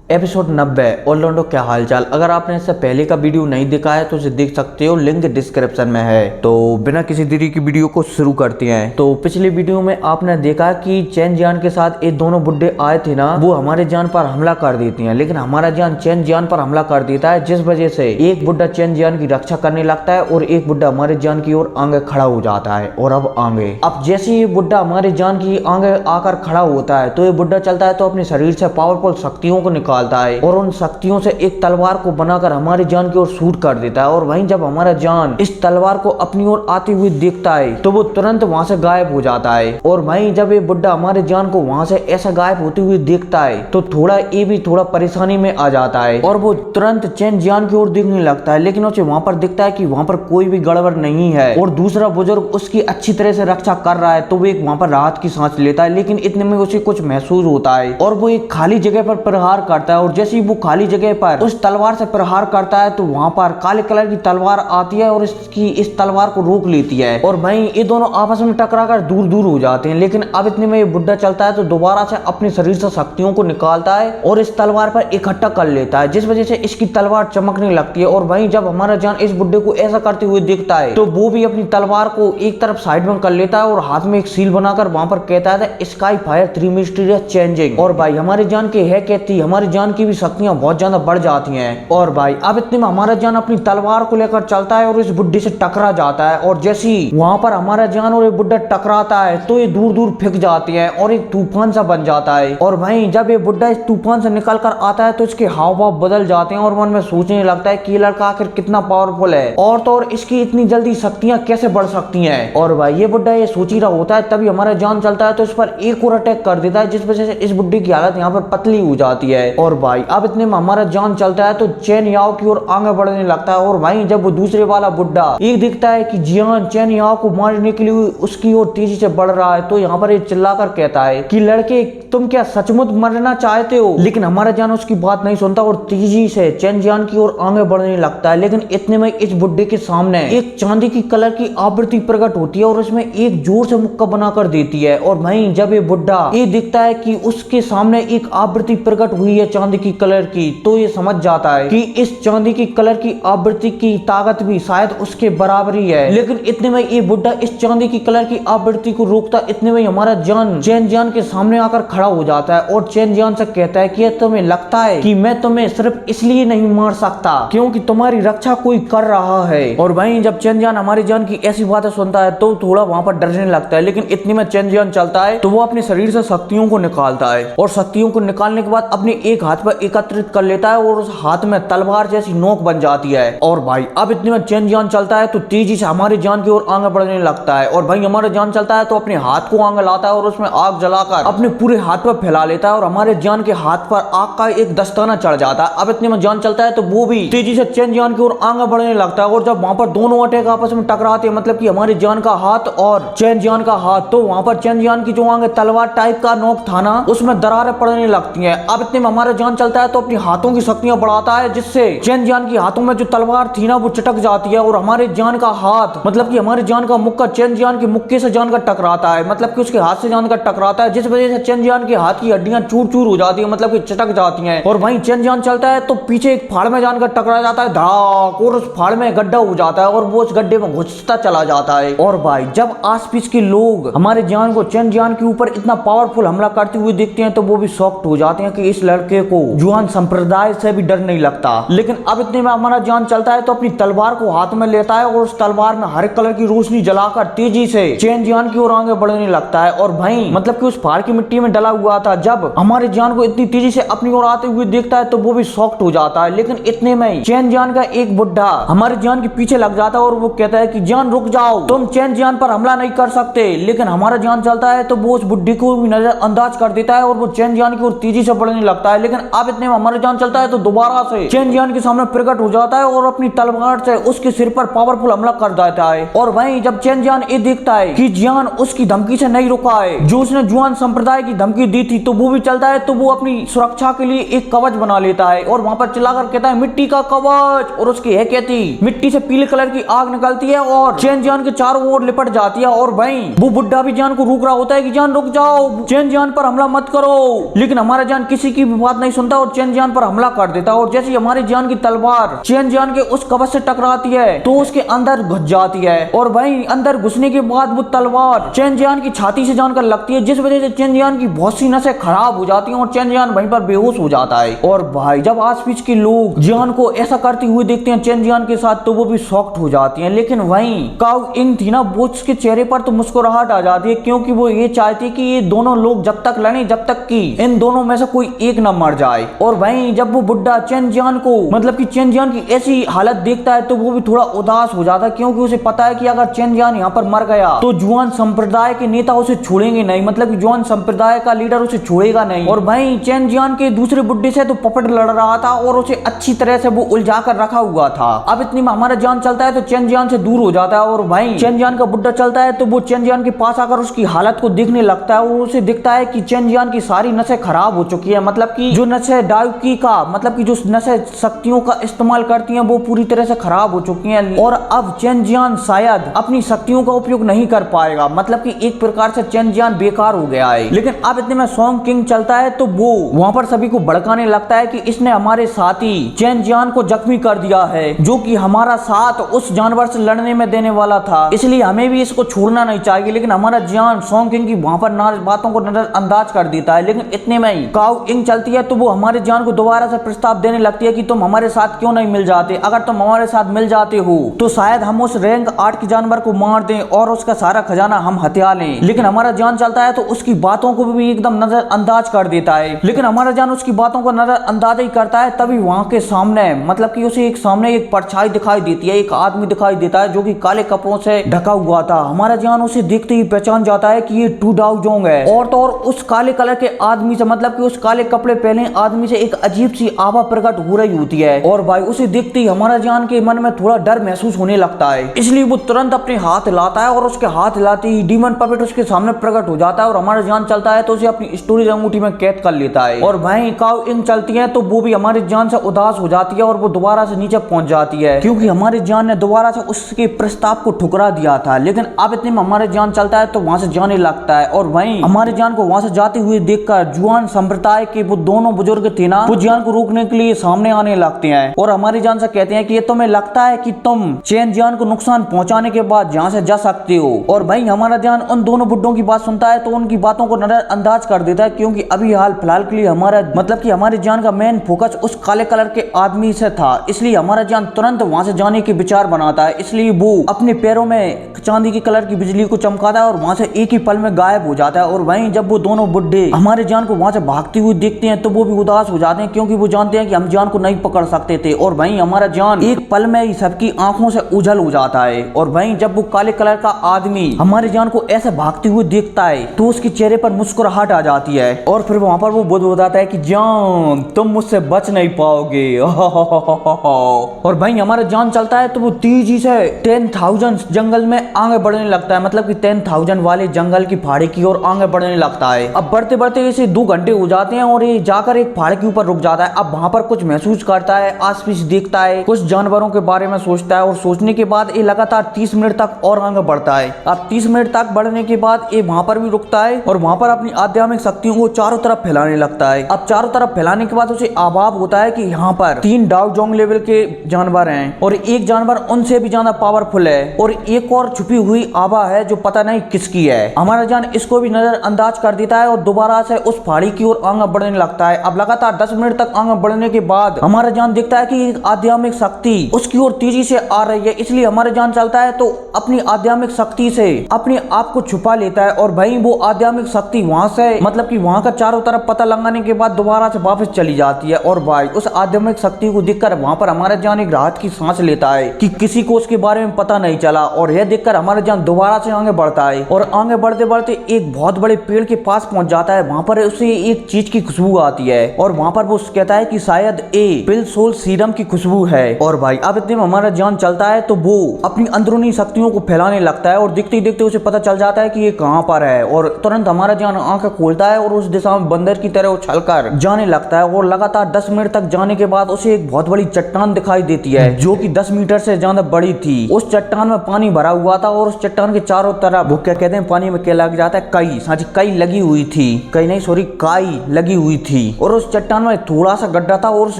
Episode 90 Orlando क्या हालचाल। अगर आपने इससे पहले का वीडियो नहीं देखा है तो उसे देख सकते हो, लिंक डिस्क्रिप्शन में है। तो बिना किसी देरी की वीडियो को शुरू करते हैं। तो पिछली वीडियो में आपने देखा कि चेन जियान के साथ ये दोनों बुड्ढे आए थे ना, वो हमारे जान पर हमला कर देती हैं, लेकिन हमारा जान चेन जियान पर हमला कर देता है, जिस वजह से एक बुड्ढा चेन जियान की रक्षा करने लगता है और एक बुड्ढा हमारे जान की ओर आगे खड़ा हो जाता है। और अब जैसे ये बुड्ढा हमारे जान की आगे आकर खड़ा होता है तो ये बुड्ढा चलता है तो अपने शरीर से पावरफुल शक्तियों को निकालता है और उन शक्तियों से एक तलवार को बनाकर हमारे जान की ओर शूट कर देता है। और वहीं जब हमारा जान इस तलवार को अपनी ओर आती हुई देखता है तो वो तुरंत वहां से गायब हो जाता है। और वहीं जब ये बुड्ढा हमारे जान को वहां से ऐसा गायब होती हुई देखता है तो ये भी थोड़ा परेशानी में आ जाता है और वो तुरंत चेन जियान की ओर देखने लगता है, लेकिन उसे वहां पर दिखता है कि वहां पर कोई भी गड़बड़ नहीं है और दूसरा बुजुर्ग उसकी अच्छी तरह से रक्षा कर रहा है। तो वो एक वहां पर राहत की सांस लेता है, लेकिन इतने में उसे कुछ महसूस होता है और वो एक खाली जगह पर प्रहार करता है। और जैसे ही वो खाली जगह पर उस तलवार से प्रहार करता है तो वहां पर काले कलर की तलवार आती है और इस तलवार को रोक लेती है। और वहीं ये दोनों आपस में टकराकर दूर दूर हो जाते हैं। लेकिन अब इतने में ये बुड्ढा चलता है तो दोबारा से अपने शरीर से शक्तियों को निकालता है और इस तलवार पर इकट्ठा कर लेता है, जिस वजह से इसकी तलवार चमकने लगती है। और वहीं जब हमारा जान इस बुड्ढे को ऐसा करते हुए देखता है तो वो भी अपनी तलवार को एक तरफ साइड में कर लेता है और हाथ में एक सील बनाकर वहां पर कहता है स्काई फायर 3 मिस्टीरियस चेंजिंग। और भाई हमारे जान के है कहती हमारी जान की भी शक्तियां बहुत ज्यादा बढ़ जाती हैं। और भाई अब इतने में हमारा जान अपनी तलवार को लेकर चलता है और इस बुड्ढे से टकरा जाता है। और जैसे ही वहां पर हमारा जान और ये बुड्ढा टकराता है तो ये दूर दूर फेंक जाती है और एक तूफान सा बन जाता है। और वहीं जब ये बुड्ढा इस तूफान से निकल कर आता है तो इसके हाव भाव बदल जाते हैं और मन में सोचने लगता है कि ये लड़का आखिर कितना पावरफुल है और तो और इसकी इतनी जल्दी शक्तियां कैसे बढ़ सकती हैं। और भाई ये बुड्ढा ये सोच ही रहा होता है तभी हमारा जान चलता है तो इस पर एक और अटैक कर देता है, जिस वजह से इस बुड्ढे की हालत यहाँ पर पतली हो जाती है। और भाई अब इतने में हमारा जान चलता है तो चेन याओ की ओर आगे बढ़ने लगता है। और वहीं जब वो दूसरे वाला बुड्ढा ये दिखता है कि जियान चेन याओ को मारने के लिए उसकी ओर तेजी से बढ़ रहा है तो यहाँ पर ये चिल्लाकर कहता है कि लड़के तुम क्या सचमुच मरना चाहते हो। लेकिन हमारा जान उसकी बात नहीं सुनता और तेजी से चेन जियान की ओर आगे बढ़ने लगता है। लेकिन इतने में इस बुड्ढे के सामने एक चांदी की कलर की आकृति प्रकट होती है और उसमें एक जोर से मुक्का बनाकर देती है। और वहीं जब ये बुड्ढा ये दिखता है कि उसके सामने एक आवृत्ति प्रकट हुई है चांदी की कलर की तो ये समझ जाता है कि इस चांदी की कलर की आवृत्ति की ताकत भी शायद उसके बराबरी है। लेकिन इतने में ये बुड्ढा इस चांदी की कलर की आवृत्ति को रोकता, इतने में हमारा जान चेन जियान के सामने आकर खड़ा हो जाता है और चेन जियान से कहता है कि तुम्हें लगता है कि मैं तुम्हें सिर्फ इसलिए नहीं मार सकता क्योंकि तुम्हारी रक्षा कोई कर रहा है। और वहीं जब चेन जियान हमारी जान की ऐसी बातें सुनता है तो थोड़ा वहां पर डरने लगता है। लेकिन इतने में चेन जियान चलता है तो वो अपने शरीर से शक्तियों को निकालता है और शक्तियों को निकालने के बाद अपने एक हाथ पर एकत्रित कर लेता है और उस हाथ में तलवार जैसी नोक बन जाती है। और भाई अब इतने में चेन जियान चलता है तो तेजी से हमारी जान की ओर आगे बढ़ने लगता है। और भाई हमारा जान चलता है तो अपने हाथ को आगे लाता है और उसमें आग जलाकर अपने पूरे हाथ पर फैला लेता है और हमारे जान के हाथ पर आग का एक दस्ताना चढ़ जाता है। अब इतने में जान चलता है तो वो भी तेजी से चेन जियान की ओर आगे बढ़ने लगता है। और जब वहां पर दोनों अटैक आपस में टकराते हैं, मतलब कि हमारे जान का हाथ और चेन जियान का हाथ, तो वहां पर चेन जियान की जो आगे तलवार टाइप का नोक था ना उसमें दरारें पड़ने लगती हैं। अब इतने में हमारा जान चलता है तो अपनी हाथों की शक्तियां बढ़ाता है, जिससे चेन जियान की हाथों में जो तलवार थी ना वो चटक जाती है और हमारे जान का हाथ, मतलब कि हमारे जान का मुक्का चेन जियान के मुक्के से जान का टकराता है, मतलब कि उसके हाथ से जान का टकराता है, जिस वजह से चेन जियान के हाथ की हड्डियां चूर चूर हो जाती है, मतलब कि चटक जाती हैं। और वहीं चेन जियान चलता है तो पीछे एक फाड़ में जान का टकरा जाता है धड़ाक और उस फाड़ में गड्ढा हो जाता है और वो उस गड्ढे में घुसता चला जाता है। और भाई जब आसपास के लोग हमारे जान को चेन जियान के ऊपर इतना पावरफुल हमला करते हुए देखते हैं तो वो भी शॉक्ड हो जाते हैं कि इस लड़के को जुआन संप्रदाय से भी डर नहीं लगता। लेकिन अब इतने में हमारा जान चलता है तो अपनी तलवार को हाथ में लेता है और उस तलवार में हरे कलर की रोशनी जलाकर तेजी से चेन जियान की ओर आगे बढ़ने लगता है। और भाई मतलब कि उस पहाड़ की मिट्टी में डला हुआ था, जब हमारे जान को इतनी तेजी से अपनी ओर आते हुए देखता है तो वो भी शॉक्ड हो जाता है। लेकिन इतने में चेन जियान का एक बुड्ढा हमारे जान के पीछे लग जाता है और वो कहता है कि जान रुक जाओ, तुम चेन जियान पर हमला नहीं कर सकते। लेकिन हमारा जान चलता है तो वो उस बुड्ढे को भी नजरअंदाज कर देता है और वो चेन जियान की ओर तेजी से बढ़ने लगता है। लेकिन अब इतने में हमारा जान चलता है तो दोबारा से चेन जियान के सामने प्रकट हो जाता है और अपनी तलवार से उसके सिर पर पावरफुल हमला कर देता है। और वहीं जब चेन जियान ये देखता है कि जियान उसकी धमकी से नहीं रुका है जो उसने जुआन संप्रदाय की धमकी दी थी तो वो भी चलता है तो वो अपनी सुरक्षा के लिए एक कवच बना लेता है और वहां पर चिल्लाकर कहता है मिट्टी का कवच। और उसकी है कहती मिट्टी से पीले कलर की आग निकलती है और चेन जियान के चारों ओर लिपट जाती है। और वहीं वो बुड्ढा भी जान को रोक रहा होता है कि जान रुक जाओ, चेन जियान पर हमला मत करो। लेकिन हमारा जान किसी की भी बात नहीं सुनता और चेन जियान पर हमला कर देता है। और जैसे हमारे जियान की तलवार चेन जियान के उस कवच से टकराती है तो उसके अंदर घुस जाती है और वहीं अंदर घुसने के बाद वो तलवार चेन जियान की छाती से जानकर लगती है, जिस वजह से चेन जियान की बहुत सी नसें खराब हो जाती हैं और चेन जियान वहीं पर बेहोश हो जाता है। और भाई जब आसपास के लोग जियान को ऐसा करते हुए देखते हैं चेन जियान के साथ तो वो भी शॉक्ड हो जाती हैं। लेकिन वहीं काओ इंग थी ना, वो उसके चेहरे पर तो मुस्कुराहट आ जाती है क्योंकि वो ये चाहती है कि ये दोनों लोग जब तक लड़े जब तक कि इन दोनों में से कोई एक न मर जाए। और वहीं जब वो बुड्ढा चेन जियान को मतलब कि चेन जियान की ऐसी हालत देखता है तो वो भी थोड़ा उदास हो जाता है क्योंकि उसे पता है कि अगर चेन जियान यहाँ पर मर गया तो जुआन संप्रदाय के नेता उसे छोड़ेंगे नहीं, मतलब कि जुआन संप्रदाय का लीडर उसे छोड़ेगा नहीं। और वहीं चेन जियान के दूसरे बुड्ढे से तो पपट लड़ रहा था और उसे अच्छी तरह से वो उलझा कर रखा हुआ था। अब इतनी में हमारा जान चलता है तो चेन जियान से दूर हो जाता है और वहीं चेन जियान का बुड्ढा चलता है तो वो चेन जियान के पास आकर उसकी हालत को देखने लगता है और उसे दिखता है कि चेन जियान की सारी नसें खराब हो चुकी है, मतलब कि जो नसें डायुकी का मतलब कि जो नसें शक्तियों का इस्तेमाल करती हैं वो पूरी तरह से खराब हो चुकी हैं और अब चेन जियान शायद अपनी शक्तियों का उपयोग नहीं कर पाएगा, मतलब कि एक प्रकार से चेन जियान बेकार हो गया है। लेकिन अब इतने में सॉन्ग किंग चलता है तो वो वहां पर सभी को भड़काने लगता है कि इसने हमारे साथी चेन जियान को जख्मी कर दिया है जो कि हमारा साथ उस जानवर से लड़ने में देने वाला था, इसलिए हमें भी इसको छोड़ना नहीं चाहिए। लेकिन हमारा जियान सॉन्ग किंग की वहां पर बातों को नजरअंदाज कर देता है। लेकिन इतने में ही काओ इंग चलती है तो वो हमारे जियान को दोबारा से प्रस्ताव देने लगती है कि तुम हमारे साथ क्यों नहीं मिल जाते, अगर तुम हमारे साथ मिल जाते हो तो शायद हम उस रैंक 8 के जानवर को मार दें और उसका सारा खजाना हम हथिया लें। लेकिन हमारा जान चलता है तो उसकी बातों को भी एकदम नजरअंदाज कर देता है। लेकिन हमारा जान उसकी बातों को नजरअंदाज ही करता है तभी वहां के सामने मतलब कि उसे सामने एक परछाई दिखाई देती है, एक आदमी दिखाई देता है जो कि काले कपड़ों से ढका हुआ था। हमारा जान उसे देखते ही पहचान जाता है कि ये टू डाउ जोंग है और तो और उस काले कलर के आदमी से मतलब कि उस काले कपड़े पहने आदमी से एक अजीब सी आभा प्रकट हो रही होती है। और भाई उसे देखते ही हमारा जान के मन में थोड़ा डर महसूस होने लगता है, इसलिए वो तुरंत अपने हाथ हिलाता है और उसके हाथ हिलाते ही डीमन पपेट उसके सामने प्रकट हो जाता है और हमारा जान चलता है तो उसे अपनी स्टोरेज अंगूठी में कैद कर लेता है। और वहीं काओ इंग चलती है तो वो भी हमारी जान से उदास हो जाती है और वो दोबारा से नीचे पहुंच जाती है क्योंकि हमारी जान ने दोबारा से उसके प्रस्ताव को ठुकरा दिया था। लेकिन अब इतने में हमारे जान चलता है तो वहां से जाने लगता है और वहीं हमारे जान को वहां से जाते हुए देखकर जुआन संप्रदाय के वो दोनों बुजुर्ग थे ना, वो जान को रोकने के लिए सामने आने लगते हैं और हमारी जान से कहते हैं कि ये तुम्हें लगता है कि तुम चेन जियान को नुकसान पहुंचाने के बाद यहाँ से जा सकते हो। और भाई हमारा जान उन दोनों बुड्ढों की बात सुनता है तो उनकी बातों को नजरअंदाज कर देता है क्योंकि अभी हाल फिलहाल के लिए हमारा मतलब कि हमारी जान का मेन फोकस उस काले कलर के आदमी से था, इसलिए हमारा जान तुरंत वहां से जाने के विचार बनाता है। इसलिए वो अपने पैरों में चांदी के कलर की बिजली को चमकाता है और वहां से एक ही पल में गायब हो जाता है। और वहीं जब वो दोनों बुड्ढे हमारे जान को वहां से भागते हुए देखते हैं तो वो भी उदास हो जाते हैं क्योंकि वो जानते हैं कि हम जान को नहीं पकड़ सकते थे। और वहीं हमारा जान एक पल में ही सबकी आंखों से उजल हो जाता है। और वहीं जब वो काले कलर का आदमी हमारे जान को ऐसे भागते हुए देखता है तो उसके चेहरे पर मुस्कुराहट आ जाती है और फिर वहां पर वो बताता है कि जान तुम मुझसे बच नहीं पाओगे। और भाई हमारा जान चलता है तो वो तेजी से 10,000 जंगल में आगे बढ़ने लगता है, मतलब कि 10,000 वाले जंगल की पहाड़ी की ओर आगे बढ़ने लगता है। अब बढ़ते बढ़ते इसे 2 घंटे हो जाते हैं और ये जाकर एक पहाड़ के ऊपर रुक जाता है। अब वहां पर कुछ महसूस करता है, आस पास देखता है, कुछ जानवरों के बारे में सोचता है और सोचने के बाद ये लगातार 30 मिनट तक और आगे बढ़ता है। अब 30 मिनट तक बढ़ने के बाद ये वहां पर भी रुकता है और वहां पर अपनी आध्यात्मिक शक्तियों को चारों तरफ फैलाने लगता है। अब चारों तरफ फैलाने के बाद उसे आभाव होता है कि यहाँ पर 3 डाउ जोंग लेवल के जानवर हैं और एक जानवर उनसे भी ज्यादा पावरफुल है और एक और छुपी हुई आभा है जो पता नहीं किसकी है। हमारा जान इसको भी नजरअंदाज कर देता है और दोबारा से उस पहाड़ी की ओर आगे बढ़ने लगता है। अब लगातार 10 मिनट तक आगे बढ़ने के बाद हमारा जान देखता है कि एक आध्यात्मिक शक्ति उसकी ओर तेजी से आ रही है, इसलिए हमारा जान चलता है तो अपनी आध्यात्मिक शक्ति से अपने आप को छुपा लेता है। और भाई वो आध्यात्मिक शक्ति वहां से मतलब कि वहां का चारों तरफ पता लगाने के बाद दोबारा से वापस चली जाती है। और भाई उस आध्यात्मिक शक्ति को देखकर वहां पर हमारा जान एक राहत की सांस लेता है कि किसी को उसके बारे में पता नहीं चला। और यह देखकर हमारा जान दोबारा से आगे बढ़ता है और आगे बढ़ते बढ़ते एक बहुत बड़े पेड़ के पास पहुंच जाता है। वहां पर उसे एक चीज की खुशबू आती है और वहां पर वो कहता है कि शायद ए पिल सोल सीरम की खुशबू है। और भाई अब इतने में हमारा जान चलता है तो वो अपनी अंदरूनी शक्तियों को फैलाने लगता है और देखते ही देखते उसे पता चल जाता है कि ये कहां पर है। और तुरंत हमारा जान आंखें खोलता है और उस दिशा में बंदर की तरह उछलकर जाने लगता है। और लगातार 10 मिनट तक जाने के बाद उसे एक बहुत बड़ी चट्टान दिखाई देती है जो कि 10 मीटर से ज्यादा बड़ी थी। उस चट्टान में पानी भरा हुआ था और उस चट्टान के चारों तरफ वो क्या कहते हैं पानी में क्या लग जाता है, कई साझी कई लगी हुई थी, कई नहीं सॉरी काई लगी हुई थी। और उस चट्टान में थोड़ा सा गड्ढा था और उस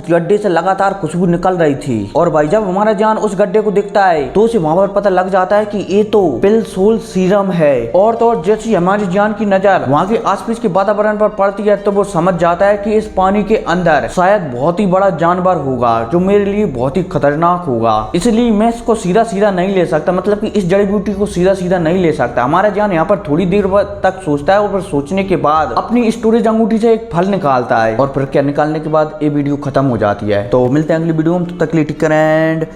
गड्ढे से लगातार खुशबू निकल रही थी। और भाई जब हमारा जान उस गड्ढे को दिखता है तो उसे वहां पर पता लग जाता है कि ये तो पिल सोल सीरम है। और तो और जैसे हमारी जान की नजर वहां के आसपास के वातावरण पर पड़ती है तो वो समझ जाता है कि इस पानी के अंदर शायद बहुत ही बड़ा जानवर होगा जो मेरे लिए बहुत ही खतरनाक होगा, इसलिए मैं इसको सीधा सीधा नहीं ले सकता, मतलब कि इस जड़ी बूटी को सीधा सीधा नहीं ले सकता। हमारा जान यहाँ पर थोड़ी देर तक सोचता है और फिर सोचने के बाद अपनी स्टोरेज अंगूठी से एक फल निकालता है और फिर क्या निकालने के बाद ये वीडियो खत्म हो जाती है। तो मिलते हैं अगली वीडियो में, तब तक के लिए टेक केयर एंड